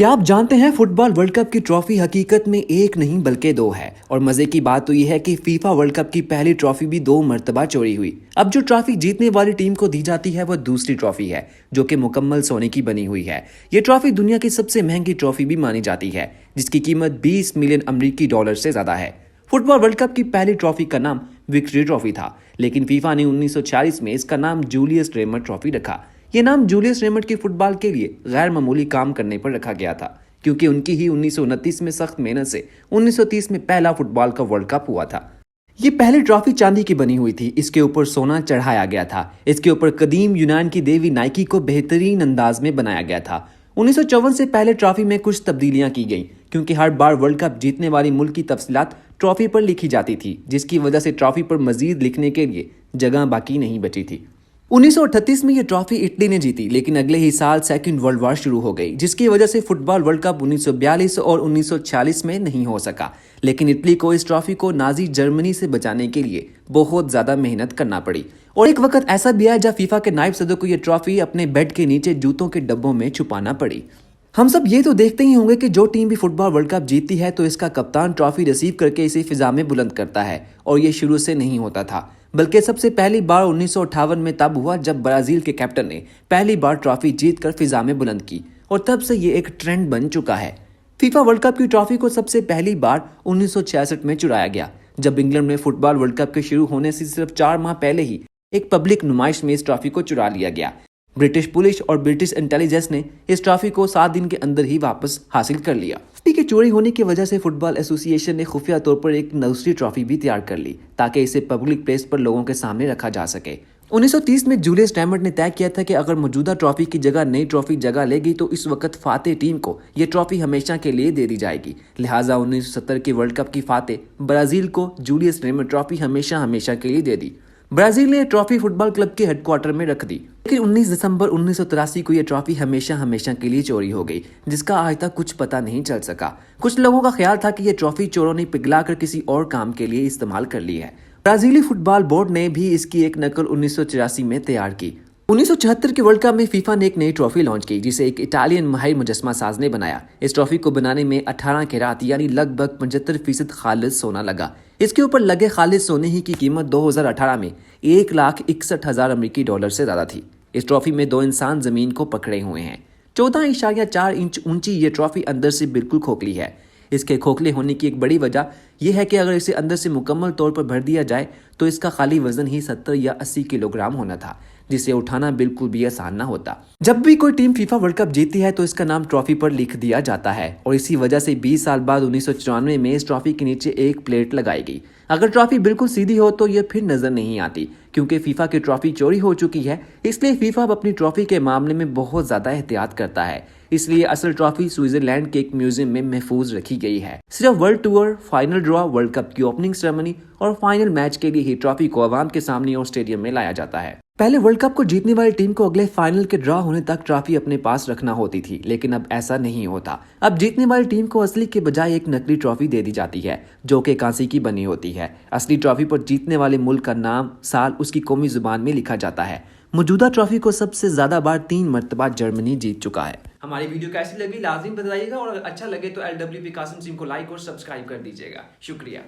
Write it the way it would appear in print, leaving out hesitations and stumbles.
क्या आप जानते हैं फुटबॉल वर्ल्ड कप की ट्रॉफी हकीकत में एक नहीं बल्कि दो है। और मजे की बात तो यह है कि फीफा वर्ल्ड कप की पहली ट्रॉफी भी दो मर्तबा चोरी हुई। अब जो ट्रॉफी जीतने वाली टीम को दी जाती है वह दूसरी ट्रॉफी है जो कि मुकम्मल सोने की बनी हुई है। ये ट्रॉफी दुनिया की सबसे महंगी ट्रॉफी भी मानी जाती है जिसकी कीमत 20 मिलियन अमरीकी डॉलर से ज्यादा है। फुटबॉल वर्ल्ड कप की पहली ट्रॉफी का नाम विक्ट्री ट्रॉफी था, लेकिन फीफा ने 1946 में इसका नाम जूलियस रेमट ट्रॉफी रखा। ये नाम जूलियस रेमट के फुटबॉल के लिए गैर मामूली काम करने पर रखा गया था, क्योंकि उनकी ही 1929 में सख्त मेहनत से 1930 में पहला फुटबॉल का वर्ल्ड कप हुआ था। ये पहली ट्रॉफी चांदी की बनी हुई थी, इसके ऊपर सोना चढ़ाया गया था। इसके ऊपर कदीम यूनान की देवी नाइकी को बेहतरीन अंदाज में बनाया गया था। 1954 से पहले ट्रॉफी में कुछ तब्दीलियां की गई, क्योंकि हर बार वर्ल्ड कप जीतने वाली मुल्क की तफसीलात ट्रॉफी पर लिखी जाती थी, जिसकी वजह से ट्रॉफी पर मजीद लिखने के लिए जगह बाकी नहीं बची थी। 1938 में यह ट्रॉफी इटली ने जीती, लेकिन अगले ही साल सेकंड वर्ल्ड वॉर शुरू हो गई, जिसकी वजह से फुटबॉल वर्ल्ड कप 1942 और 1946 में नहीं हो सका। लेकिन इटली को इस ट्रॉफी को नाजी जर्मनी से बचाने के लिए बहुत ज्यादा मेहनत करना पड़ी। और एक वक्त ऐसा भी आया जब फीफा के नायब सदर को यह ट्रॉफी अपने बेड के नीचे जूतों के डब्बों में छुपाना पड़ी। हम सब ये तो देखते ही होंगे कि जो टीम भी फुटबॉल वर्ल्ड कप जीतती है तो इसका कप्तान ट्रॉफी रिसीव करके इसे फिजा में बुलंद करता है, और ये शुरू से नहीं होता था, बल्कि सबसे पहली बार 1958 में तब हुआ जब ब्राजील के कैप्टन ने पहली बार ट्रॉफी जीतकर फिजा में बुलंद की, और तब से ये एक ट्रेंड बन चुका है। फीफा वर्ल्ड कप की ट्रॉफी को सबसे पहली बार 1966 में चुराया गया, जब इंग्लैंड में फुटबॉल वर्ल्ड कप के शुरू होने से सिर्फ 4 माह पहले ही एक पब्लिक नुमाइश में इस ट्रॉफी को चुरा लिया गया। ब्रिटिश पुलिस और ब्रिटिश इंटेलिजेंस ने इस ट्रॉफी को 7 दिन के अंदर ही वापस हासिल कर लिया। ट्रॉफी के चोरी होने की वजह से फुटबॉल एसोसिएशन ने खुफिया तौर पर एक दूसरी ट्रॉफी भी तैयार कर ली, ताकि इसे पब्लिक प्लेस पर लोगों के सामने रखा जा सके। 1930 में जूलियस रेमट ने तय किया था कि अगर मौजूदा ट्रॉफी की जगह नई ट्रॉफी जगह लेगी तो इस वक्त फाते टीम को यह ट्रॉफी हमेशा के लिए दे दी जाएगी। लिहाजा 1970 के वर्ल्ड कप की फाते ब्राजील को जूलियस रेमट ट्रॉफी हमेशा के लिए दे दी। ब्राजील ने ट्रॉफी फुटबॉल क्लब के हेडक्वार्टर में रख दी, लेकिन 19 दिसंबर 1983 को यह ट्रॉफी हमेशा के लिए चोरी हो गई, जिसका आज तक कुछ पता नहीं चल सका। कुछ लोगों का ख्याल था कि यह ट्रॉफी चोरों ने पिघलाकर किसी और काम के लिए इस्तेमाल कर ली है। ब्राजीली फुटबॉल बोर्ड ने भी इसकी एक नकल 1984 में तैयार की। 1974 के वर्ल्ड कप में फीफा ने एक नई ट्रॉफी लॉन्च की, जिसे एक इटालियन माहिर मुजस्मा साज ने बनाया। इस ट्रॉफी को बनाने में 18 कैरात यानी लगभग 75% खालिद सोना लगा। इसके ऊपर लगे खालिद सोने ही की कीमत 2018 में 1,61,000 अमरीकी डॉलर से ज्यादा थी। इस ट्रॉफी में 2 इंसान जमीन को पकड़े हुए हैं। 14.4 इंच ऊंची ये ट्रॉफी अंदर से बिल्कुल खोखली है। इसके खोखले होने की एक बड़ी वजह यह है कि अगर इसे अंदर से मुकम्मल तौर पर भर दिया जाए तो इसका खाली वजन ही 70 या 80 किलोग्राम होना था, जिसे उठाना बिल्कुल भी आसान ना होता। जब भी कोई टीम फीफा वर्ल्ड कप जीतती है तो इसका नाम ट्रॉफी पर लिख दिया जाता है, और इसी वजह से 20 साल बाद 1994 में इस ट्रॉफी के नीचे एक प्लेट लगाई गई। अगर ट्रॉफी बिल्कुल सीधी हो तो यह फिर नजर नहीं आती, क्योंकि फीफा की ट्रॉफी चोरी हो चुकी है। इसलिए फीफा अपनी ट्रॉफी के मामले में बहुत ज्यादा एहतियात करता है। इसलिए असल ट्रॉफी स्विट्जरलैंड के एक म्यूजियम में महफूज रखी गई है। सिर्फ world tour, final draw, world cup की ओपनिंग सेरेमनी और फाइनल मैच के लिए ही ट्रॉफी को आवाम के सामने और स्टेडियम में लाया जाता है। पहले वर्ल्ड कप को जीतने वाली टीम को अगले फाइनल के ड्रॉ होने तक ट्रॉफी अपने पास रखना होती थी, लेकिन अब ऐसा नहीं होता। अब जीतने वाली टीम को असली के बजाय एक नकली ट्रॉफी दे दी जाती है, जो कि कांसे की बनी होती है। असली ट्रॉफी पर जीतने वाले मुल्क का नाम, साल, उसकी कौमी जुबान में लिखा जाता है। मौजूदा ट्रॉफी को सबसे ज्यादा बार 3 मरतबा जर्मनी जीत चुका है। हमारी वीडियो कैसी लगी लाजिम बताइएगा, और अगर अच्छा लगे तो LWP कासिम सिंह को लाइक और सब्सक्राइब कर दीजिएगा। शुक्रिया।